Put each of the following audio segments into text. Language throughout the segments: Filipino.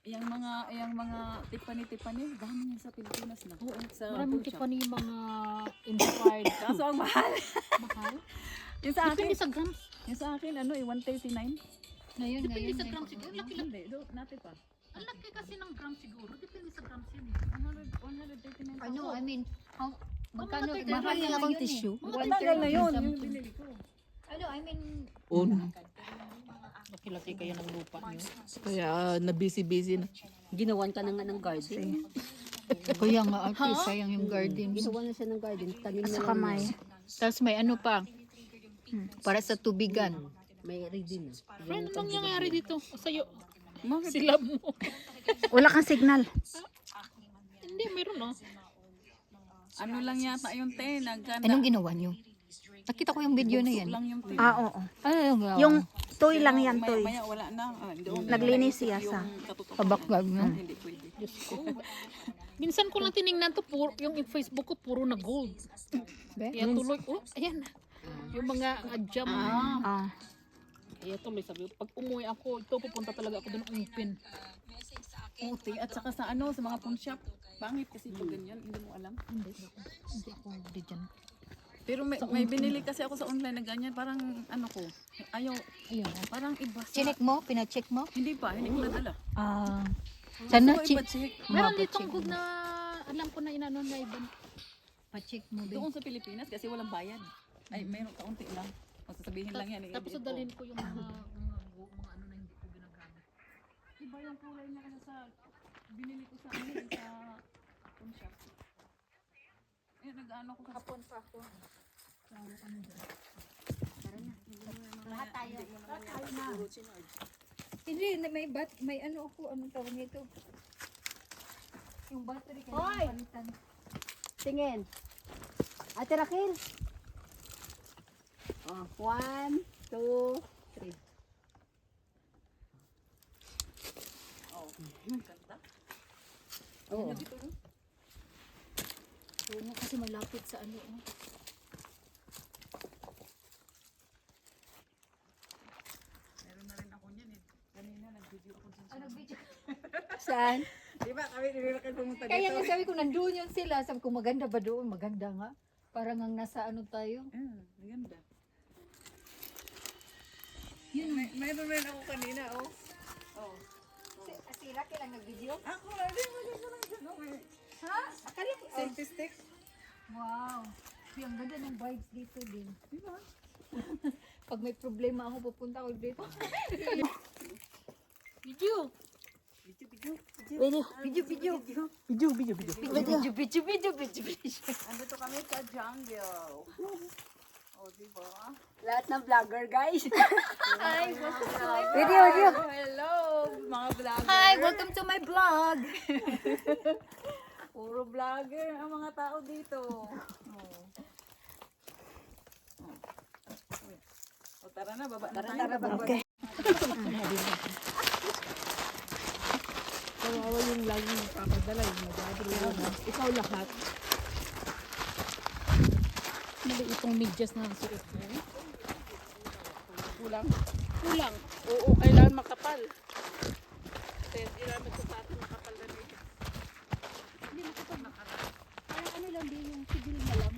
Yung mga Tiffany, dami yan sa Pilipinas na. Oo, Sa maraming pawn shop. Tiffany mga inspired. Kaso ang mahal. Mahal. Yung sa akin, Depende sa grams. 139. Ngayon, Depende sa ngayon. grams siguro. Laki-laki. Hindi, natin pa. Ang laki kasi ng grams siguro. Depende sa grams yun. 139. Ano, I mean, magkano, Mga mahal tayo- na akong ngayon tissue. eh. Matagal na yun, yung something. binili ko. Ano, I mean, Laki-laki kayo ng lupa nyo. Kaya na-busy na. Ginawan ka na nga ng garden. kuya nga, ate, sayang yung garden. Ginawa na siya ng garden. Tanim na Sa lang kamay. niya. Tapos may ano pa, para sa tubigan. May ready na. Friend, anong nangyayari dito? Sa'yo. Bakit? Sila mo. Wala kang signal. Hindi, meron no. Ano lang yata yung Anong ginawa niyo? Nakita ko yung video na yan. lang yung Oo. Ano yung ginawa? Yung toy lang yan, toy. Maya wala na. Doon Naglinis siya sa Pabaklag, no? Hindi pwede. Diyos ko. Minsan ko lang tinignan to, yung Facebook ko puro na gold. Kaya tuloy, ayan. Yung mga jam. Ah. Kaya tuloy, sabi ko, pag umuwi ako, ito pupunta talaga ako doon open. Puti. At saka sa mga pawn shop. Pangit kasi pag ganyan, hindi mo alam. Hindi ako dyan. Pero may binili kasi ako sa online na ganyan, parang ayaw, Ayun. parang iba sa... Chinek mo? Pinacheck mo? Hindi pa, hindi ko nadala. Sana Gusto ko check. ipa-check. Meron ditong gold na alam ko na inano na ibang. Pa-check mo, Doon sa Pilipinas kasi walang bayad. Ay, mayroon kaunti lang. Masasabihin lang yan. Tapos i-edit ko. dalhin ko yung mga ano na hindi ko ginagamit. Iba yung kulay niya kasi sa binili ko sa pawn shop. Eh, nag-ano ko sa hapon pa ako. Lahat tayo. Hindi, may ano ako, anong tawag nito? Yung battery kaya palitan. Tingin. Ate Raquel. Oh, 1, 2, 3. Oh, ganda. Oo. Oo nga kasi malapit sa ano. Meron na rin ako niyan eh. Kanina nag-video ako dyan. Ano video? Saan? Di ba kami nililakad pumunta Kaya dito? nga sabi ko, nandun yun sila. Sabi ko, maganda ba doon? Maganda nga. Parang ang nasa ano tayo. Maganda. Mayroon rin ako kanina, oh. Oh. Si Raquel ang nag-video? Ako lang din, ko lang dyan. Okay. Ha? Akala ko. Selfie stick. Wow. Yung ganda ng vibes dito din. Di ba? Pag may problema ako, pupunta ako dito. Video. Andito kami sa jungle. Oh, di ba? Lahat ng vlogger, guys. Video. Hello, mga vlogger. Hi, welcome to my vlog. Puro vlogger ang mga tao dito. O tara na, baba na tayo. Okay. Kawawa yung laging papadala. Ikaw lahat. Mali itong medyas na suot ko. Kulang. Oo, kailangan makapal. Kasi hindi namin sa atin makapal na rin. Parang ano lang din yung civil na lang.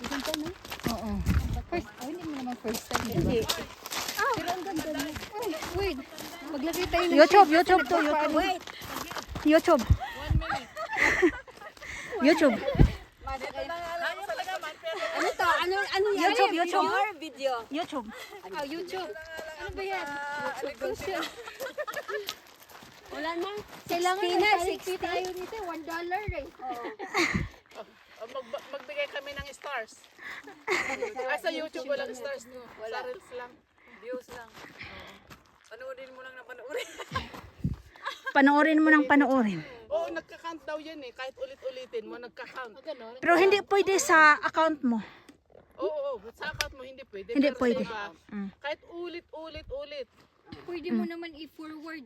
Ganda na. Oo. Hindi mo naman first time. Hindi. Pero ang ganda na. Ay, wait. Maglagay tayo ng YouTube to. Wait. YouTube. YouTube. Ano to? Ano yan? YouTube. Or video? YouTube. YouTube. Ano ba yan? Wala na. Kailangan Sixty na, na 60. tayo nito. $1 eh. Magbigay kami ng stars. Sa YouTube walang stars. No? Sa Reels lang. Views lang. Panoorin mo lang na panoorin. Panoorin mo ng panoorin. Oo, nagka-count daw yan eh. Kahit ulit-ulitin mo, nagka-count. Pero hindi pwede sa account mo. Oo, sa account mo hindi pwede. Hindi Pero sa pwede. iba, kahit ulit-ulit. Pwede mo naman i-forward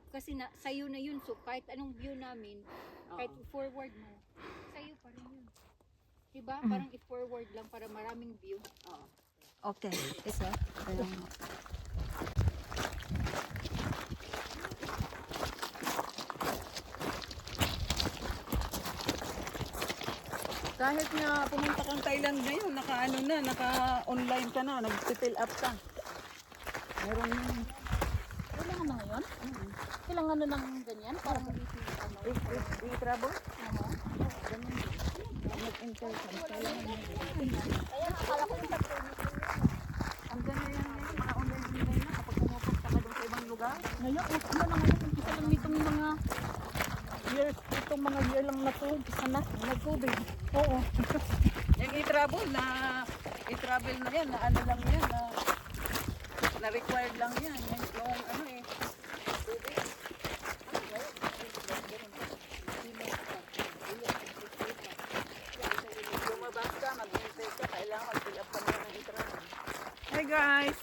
kasi sa'yo na yun. So kahit anong view namin, kahit i-forward mo, sa'yo pa rin yun. Diba? Parang i-forward lang para maraming view. Okay. Isa. Kahit nga pumunta kang Thailand ngayon, naka-online ka na, nag-fill up ka. Meron yun. Kailangan na ngayon? Kailangan na ng ganyan? Parang I-travel? Mag-enter ka. Kailangan mo. Andyan na yan ngayon, mga online na kapag pumupunta ka doon sa ibang lugar. ngayon, ano na ngayon, umpisa lang nitong mga years, itong mga year lang na to, umpisa na, nag-COVID. Oo. Yung i-travel na yan, na ano lang yan, na required lang yan. Yung ano eh, lumabas ka, mag-enter ka, kailangan mag-fill up ka na ng i-travel. Hi guys!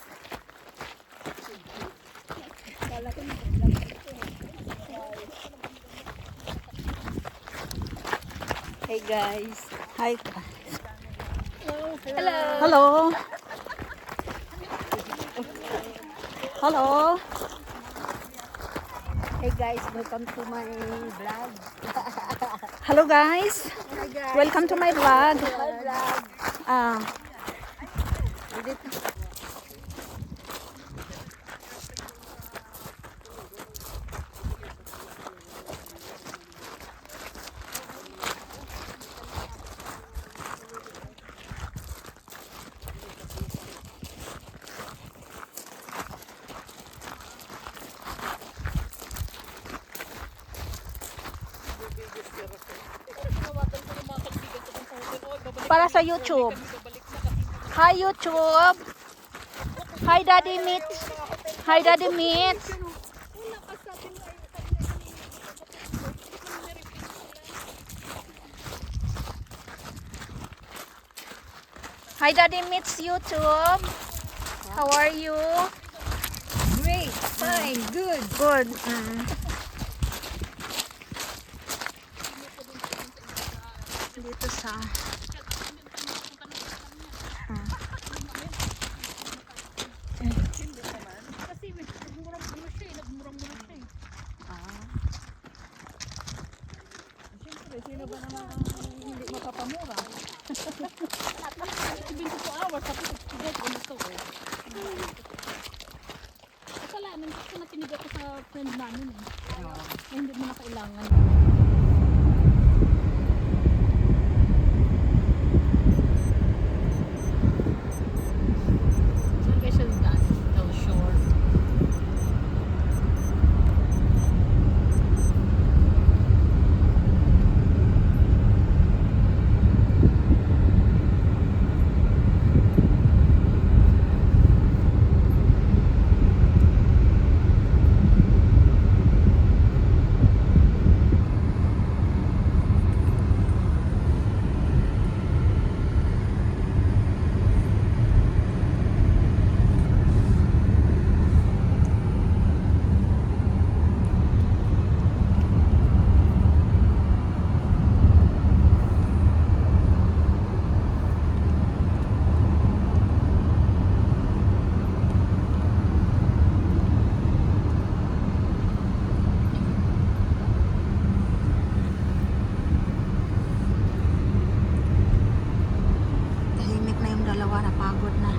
Hey guys. Hi. Hello. Hello. Hello. Hey guys, welcome to my vlog. Hello guys. Hi guys. Welcome to my vlog. My vlog. Ah, para sa YouTube. Hi YouTube. Hi Daddy Mitch. Hi Daddy Mitch. Hi Daddy Mitch YouTube. How are you? Great, fine, good. Good. Dito sa Kasi nagmurang ano siya eh, nagmurang-murang siya eh. Siyempre, sino ba naman ang hindi mapapamura? 24 hours, tapos siguro kung ito eh. Kasalanan, kasi natinig ako sa friend namin eh. Na hindi mo na kailangan. So guys, siya done. Tell shore. tahimik na yung dalawa, napagod na.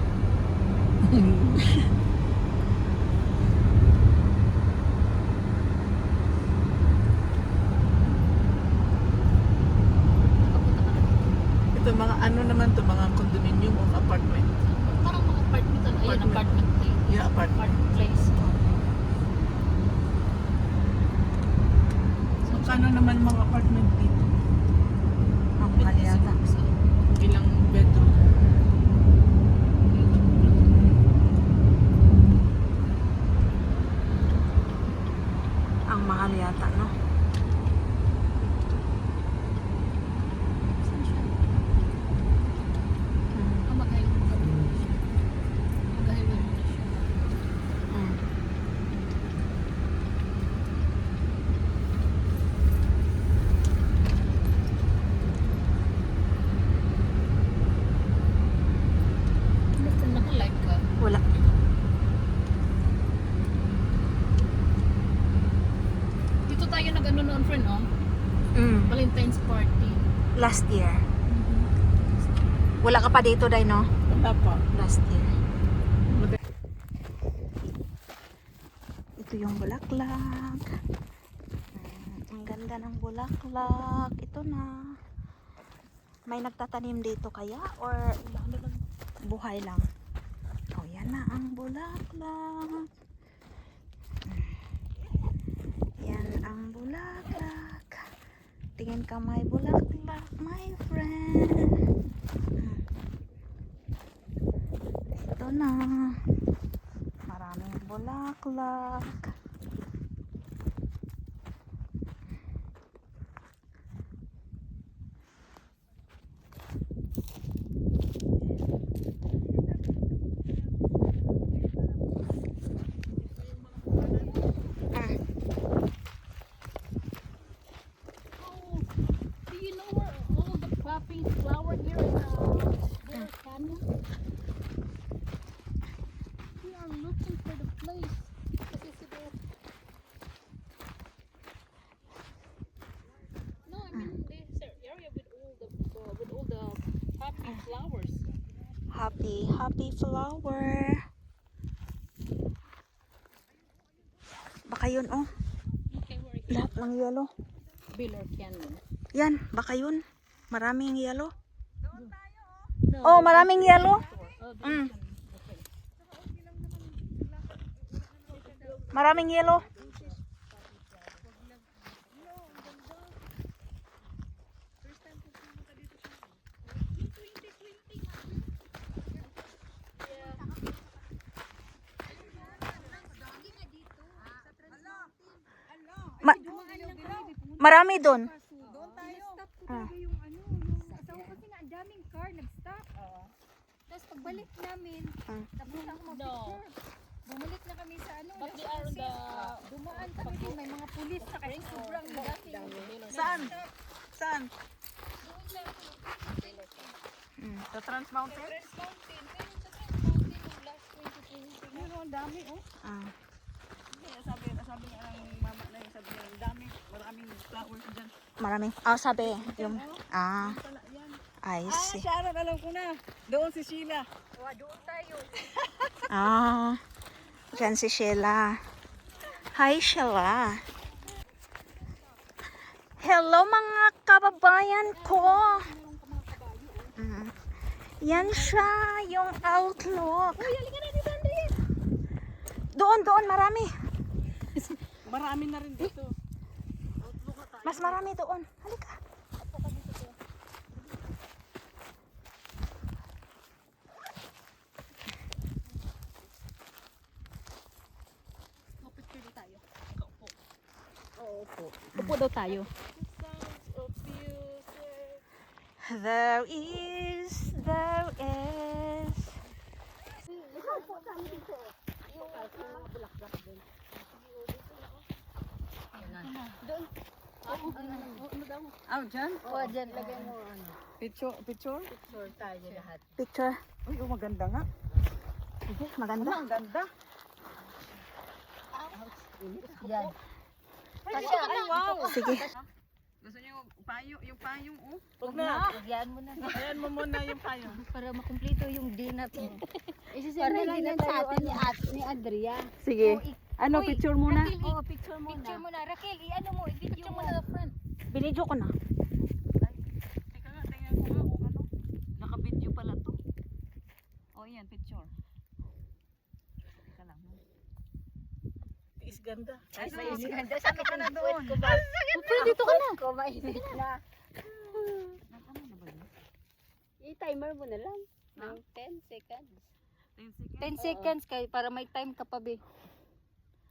Ito mga ano naman to, mga condominium o apartment. Parang mga apartment, ano, ayan, Apartment. apartment place. Yeah, apartment. Apartment place. Magkano naman mga apartment dito? Ang mahal yata. Ilang bedroom? Ang mahal yata, no? Saan siya? Ah, mag-highway na siya. Mag-highway na siya. Basta naka-live ka. Wala. Dito tayo nag-ano noon, friend, oh? Valentine's party. Last year. Wala ka pa dito, Day, no? Wala pa. Last year. Ito yung bulaklak. Ang ganda ng bulaklak. Ito na. May nagtatanim dito kaya? Or buhay lang? Oh, yan na ang bulaklak. Yan ang bulaklak. Tingin ka may bulaklak, my friend. Ito na. Maraming bulaklak. Do you know where all the popping flower here in Bear Canyon? We are looking for the place. Kasi siguro... No, I mean this area with all the popping flowers. Happy flower. Baka yun, oh. Okay, where is Lahat ng yellow. Bear Canyon? Yan, baka yun. Maraming yellow. No, Oh, maraming yellow. oh, Maraming yellow. Ma- marami doon. Ah. Yung ano, yung asawa kasi nga ang daming car nag-stop. Tapos pagbalik namin, tapos na ako mag-picture. Bumalik na kami sa ano, But they are the... dumaan kami din, may mga pulis sa kasi sobrang dati. Saan? Saan? Sa Trans Mountain? Trans Mountain, pero sa Trans Mountain yung last 2020. Ano, ang dami, oh. Ah. Sabi nga ng mama na yung sabi niya, ang dami, maraming flowers dyan. Maraming. Ah, sabi. Yung, ah, I see. Sharon, alam ko na. Doon si Sheila. Doon tayo. Ah, dyan si Sheila. Hi, Sheila. Hello, mga kababayan ko. Yan siya, yung outlook. Doon, marami. Marami na rin dito. Mas marami doon. Halika. Upo daw tayo. There is. Ah, dyan? O, dyan, lagay mo ano. Picture? Picture tayo lahat. Picture. Uy, oh, maganda nga. Sige, maganda. Ang ganda. Yan. Ay, wow. Sige. Gusto niyo yung payong, oh? Huwag na. Lagyan mo na. Ayan mo muna yung payong. Para makumpleto yung day natin. Para lang yan sa atin ni Andrea. Sige. Ano, picture muna? Oo, picture muna. Picture muna. Raquel, i-ano mo, i-video mo. Binidyo ko na. Teka nga, tingnan ko nga kung ano. Naka-video pala to. Oh, yan, picture. Teka lang. Is ganda. Ay, Ganda, sakit na doon. Dito ka na. Kumainit na. Ano na ba yun? I-timer mo na lang. Ng 10 seconds. 10 seconds? 10 seconds kay para may time ka pa, be.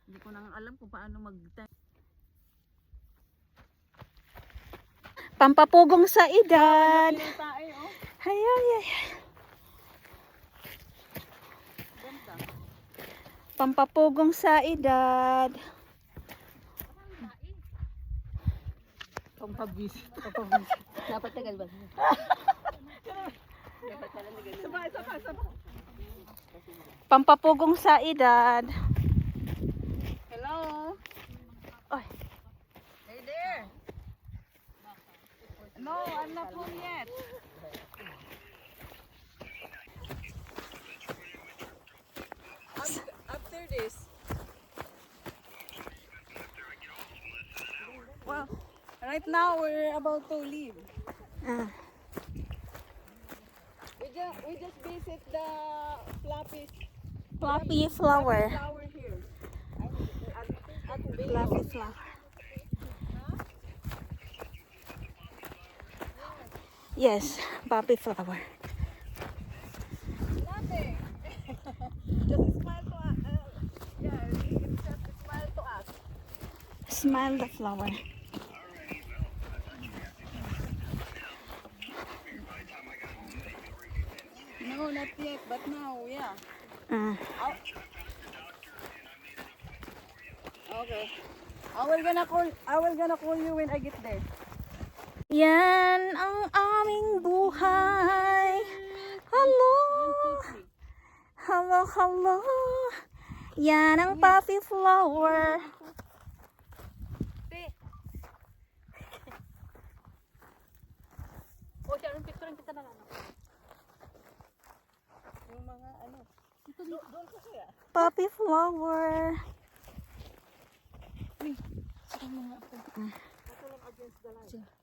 Hindi ko na nga alam kung paano mag-time. Pampapugong sa edad. Yung tae, oh. Ay. Ganda. Pampapugong sa edad. Pampabis. Dapat tagal ba? Sabay. Pampapugong sa edad. Hello? Oy. Hey there. No, I'm not home yet. this. Well, right now we're about to leave. Ah, We just visit the fluffy fluffy flower. flower here. At Fluffy flower. Yes, poppy flower. Nothing. Just smile to us. Yeah, just smile to us. Smile the flower. No, not yet, but now, yeah. Ah, Okay. I will gonna call you when I get there. yan ang aming buhay. Hello. Hello, hello. Yan ang poppy flower. O, siya, anong picture kita na lang. Yung mga ano. Doon kasi ah. Poppy flower. Saan mo nga ako? Ako lang against the light.